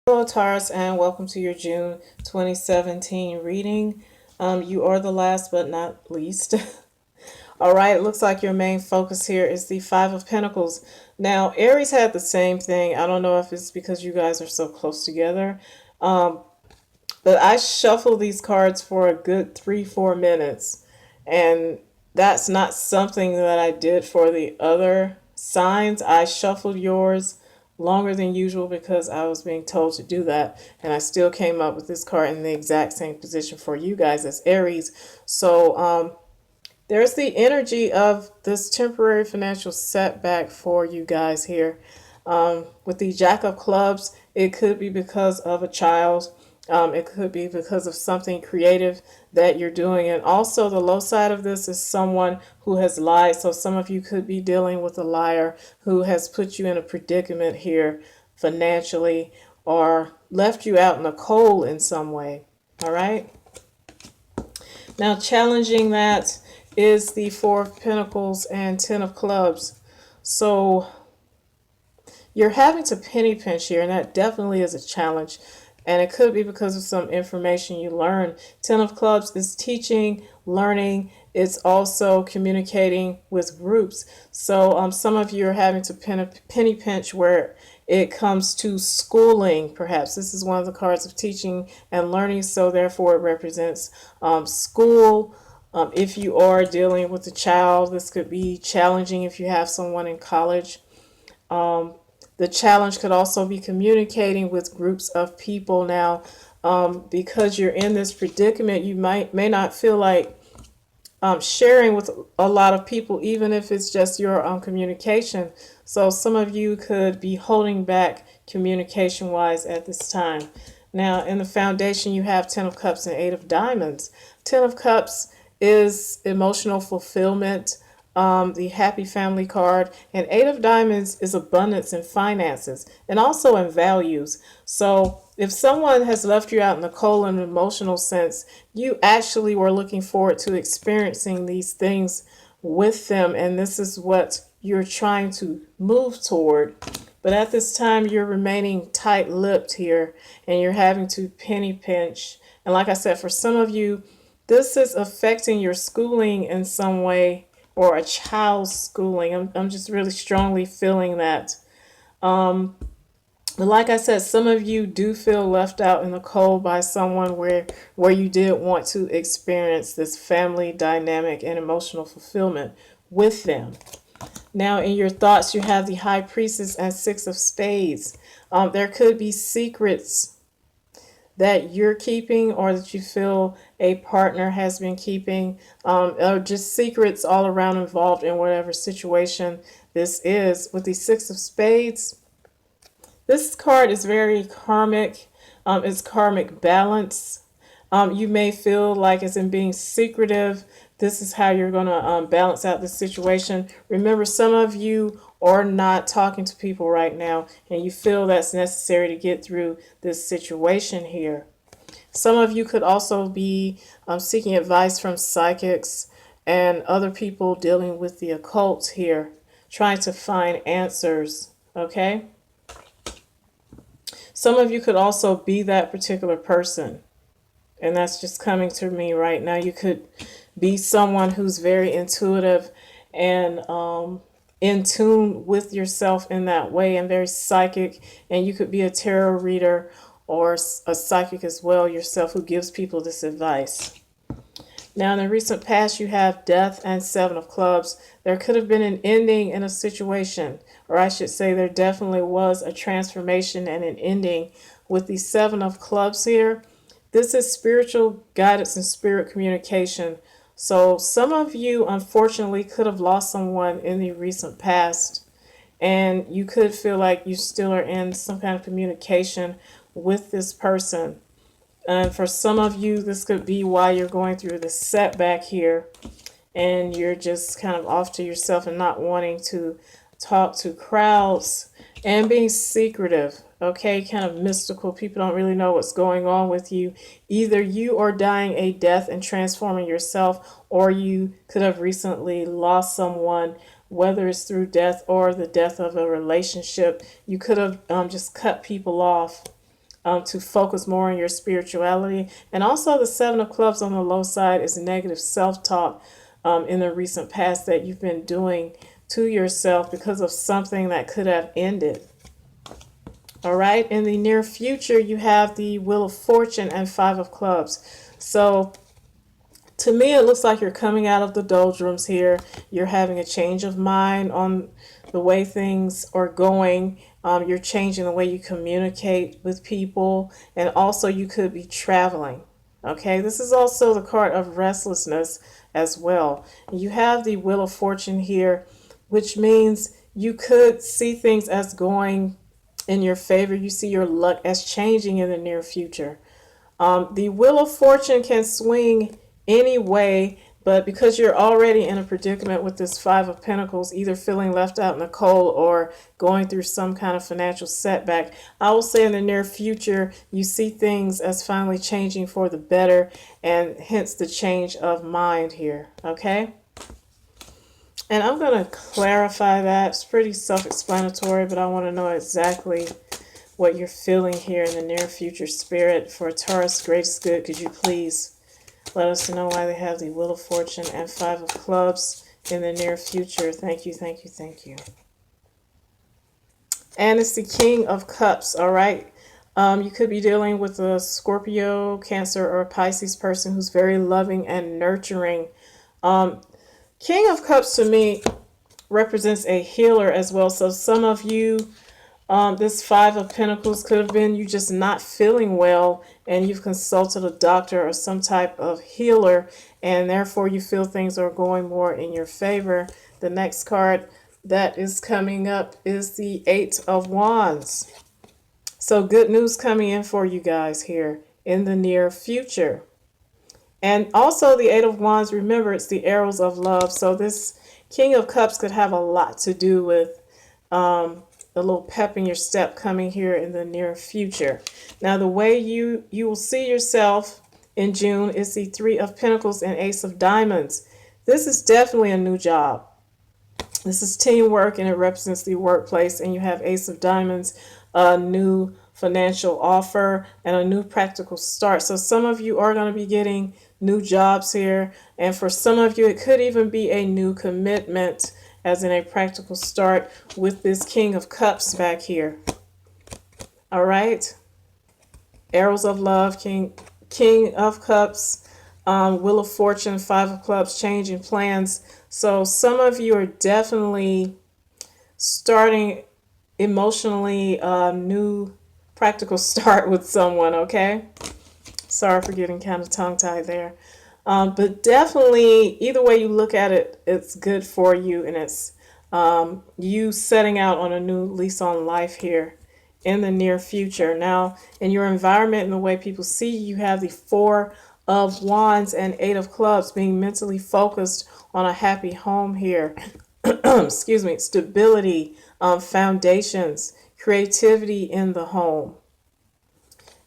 Hello, Taurus, and welcome to your June 2017 reading. You are the last but not least. All right, it looks like your main focus here is the Five of Pentacles. Now, Aries had the same thing. I don't know if it's because you guys are so close together, um, but I shuffle these cards for a good 3-4 minutes, and that's not something that I did for the other signs. I shuffled yours longer than usual because I was being told to do that, and I still came up with this card in the exact same position for you guys as Aries. So there's the energy of this temporary financial setback for you guys here. With the Jack of Clubs, it could be because of a child. It could be because of something creative that you're doing. And also, the low side of this is someone who has lied. So, some of you could be dealing with a liar who has put you in a predicament here financially or left you out in the cold in some way. All right. Now, challenging that is the Four of Pentacles and Ten of Clubs. So, you're having to penny pinch here, and that definitely is a challenge. And it could be because of some information you learn. Ten of Clubs is teaching, learning. It's also communicating with groups. So some of you are having to penny pinch where it comes to schooling, perhaps. This is one of the cards of teaching and learning, so therefore it represents school. If you are dealing with a child, this could be challenging if you have someone in college. The challenge could also be communicating with groups of people. Now, because you're in this predicament, you may not feel like sharing with a lot of people, even if it's just your communication. So some of you could be holding back communication wise at this time. Now, in the foundation, you have Ten of Cups and Eight of Diamonds. Ten of Cups is emotional fulfillment, the happy family card, and Eight of Diamonds is abundance in finances and also in values. So if someone has left you out in the cold in an emotional sense, you actually were looking forward to experiencing these things with them, and this is what you're trying to move toward. But at this time, you're remaining tight-lipped here, and you're having to penny pinch. And like I said, for some of you, this is affecting your schooling in some way, or a child's schooling. I'm just really strongly feeling that. But like I said, some of you do feel left out in the cold by someone where you did want to experience this family dynamic and emotional fulfillment with them. Now, in your thoughts, you have the High Priestess and Six of Spades. There could be secrets that you're keeping or that you feel a partner has been keeping, or just secrets all around involved in whatever situation this is. With the Six of Spades, this card is very karmic. It's karmic balance. You may feel like it's in being secretive. This is how you're going to balance out the situation. Remember, some of you are not talking to people right now, and you feel that's necessary to get through this situation here. Some of you could also be seeking advice from psychics and other people dealing with the occult here, trying to find answers, okay? Some of you could also be that particular person, and that's just coming to me right now. You could be someone who's very intuitive and in tune with yourself in that way, and very psychic. And you could be a tarot reader or a psychic as well yourself who gives people this advice. Now, in the recent past, you have Death and Seven of Clubs. There could have been an ending in a situation, or I should say there definitely was a transformation and an ending with the Seven of Clubs here. This is spiritual guidance and spirit communication. So some of you, unfortunately, could have lost someone in the recent past, and you could feel like you still are in some kind of communication with this person. And for some of you, this could be why you're going through this setback here, and you're just kind of off to yourself and not wanting to talk to crowds and being secretive, okay? Kind of mystical. People don't really know what's going on with you. Either you are dying a death and transforming yourself, or you could have recently lost someone, whether it's through death or the death of a relationship. You could have just cut people off to focus more on your spirituality. And also the Seven of Clubs on the low side is negative self-talk in the recent past that you've been doing to yourself because of something that could have ended. All right. In the near future, you have the Wheel of Fortune and Five of Clubs. So to me, it looks like you're coming out of the doldrums here. You're having a change of mind on the way things are going. You're changing the way you communicate with people. And also, you could be traveling. Okay, this is also the card of restlessness as well. You have the Wheel of Fortune here, which means you could see things as going in your favor. You see your luck as changing in the near future. The Wheel of Fortune can swing any way, but because you're already in a predicament with this Five of Pentacles, either feeling left out in the cold or going through some kind of financial setback, I will say in the near future, you see things as finally changing for the better, and hence the change of mind here, okay? And I'm going to clarify that. It's pretty self-explanatory, but I want to know exactly what you're feeling here in the near future, Spirit. For Taurus, greatest good, could you please let us know why they have the Wheel of Fortune and Five of Clubs in the near future? Thank you, thank you, thank you. And it's the King of Cups, all right? You could be dealing with a Scorpio, Cancer, or a Pisces person who's very loving and nurturing. King of Cups to me represents a healer as well. So some of you, this Five of Pentacles could have been you just not feeling well and you've consulted a doctor or some type of healer, and therefore you feel things are going more in your favor. The next card that is coming up is the Eight of Wands. So good news coming in for you guys here in the near future. And also the Eight of Wands, remember, it's the arrows of love. So this King of Cups could have a lot to do with a little pep in your step coming here in the near future. Now, the way you will see yourself in June is the Three of Pentacles and Ace of Diamonds. This is definitely a new job. This is teamwork, and it represents the workplace. And you have Ace of Diamonds, a new financial offer, and a new practical start. So some of you are going to be getting new jobs here. And for some of you, it could even be a new commitment, as in a practical start with this King of Cups back here. All right. Arrows of love, King of Cups, Wheel of Fortune, Five of Clubs, changing plans. So some of you are definitely starting emotionally a new practical start with someone, okay? Sorry for getting kind of tongue-tied there. But definitely, either way you look at it, it's good for you, and it's you setting out on a new lease on life here in the near future. Now, in your environment and the way people see you, you have the Four of Wands and Eight of Clubs, being mentally focused on a happy home here. Excuse me, stability, foundations, creativity in the home.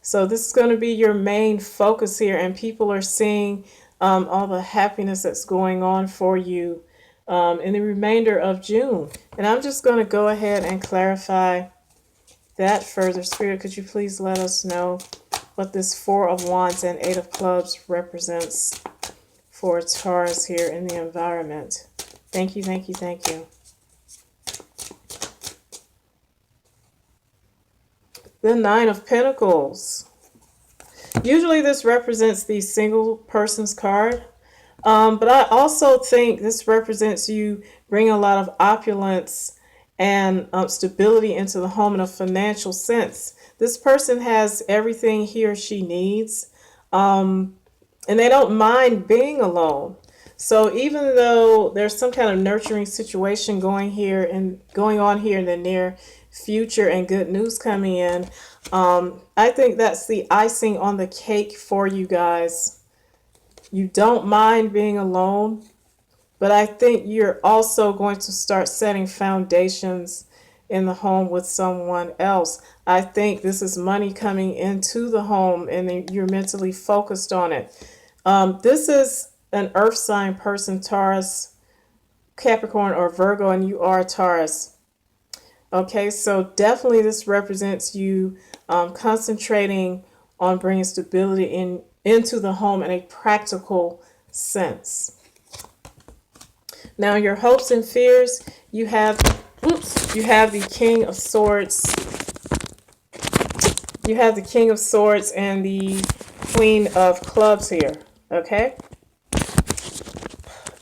So this is going to be your main focus here, and people are seeing all the happiness that's going on for you in the remainder of June. And I'm just going to go ahead and clarify that further. Spirit, could you please let us know what this Four of Wands and Eight of Clubs represents for Taurus here in the environment? Thank you, thank you, thank you. The Nine of Pentacles. Usually this represents the single person's card. But I also think this represents you bring a lot of opulence and stability into the home in a financial sense. This person has everything he or she needs, and they don't mind being alone. So even though there's some kind of nurturing situation going on here in the near future and good news coming in, I think that's the icing on the cake for you guys. You don't mind being alone, but I think you're also going to start setting foundations in the home with someone else. I think this is money coming into the home, and you're mentally focused on it. This is an earth sign person, Taurus, Capricorn, or Virgo, and you are Taurus. Okay, so definitely this represents you concentrating on bringing stability into the home in a practical sense. Now, your hopes and fears, you have, you have the King of Swords. You have the King of Swords and the Queen of Clubs here. Okay?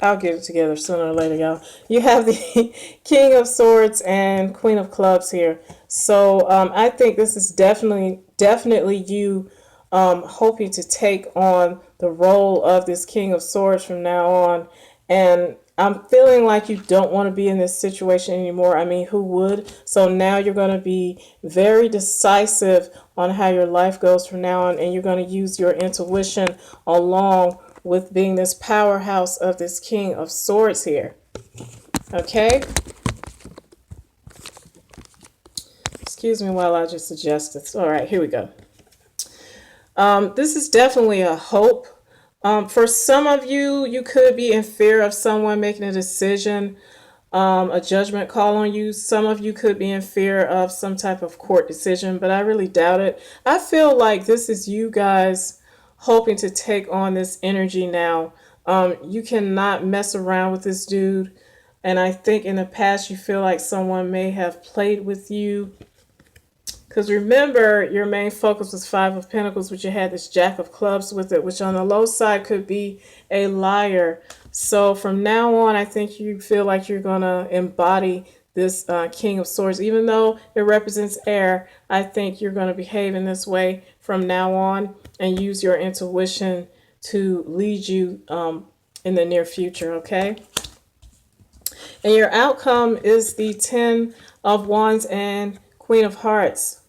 I'll get it together sooner or later, y'all. You have the King of Swords and Queen of Clubs here. So I think this is definitely you hoping to take on the role of this King of Swords from now on. And I'm feeling like you don't want to be in this situation anymore. I mean, who would? So now you're going to be very decisive on how your life goes from now on, and you're going to use your intuition along with being this powerhouse of this King of Swords here. Okay? Excuse me while I just adjust this. All right, here we go. This is definitely a hope. For some of you, you could be in fear of someone making a decision, a judgment call on you. Some of you could be in fear of some type of court decision, but I really doubt it. I feel like this is you guys hoping to take on this energy now. You cannot mess around with this dude. And I think in the past you feel like someone may have played with you. Because remember, your main focus was Five of Pentacles, which you had this Jack of Clubs with it, which on the low side could be a liar. So from now on, I think you feel like you're going to embody this King of Swords. Even though it represents air, I think you're going to behave in this way from now on and use your intuition to lead you in the near future, okay? And your outcome is the Ten of Wands and Queen of Hearts.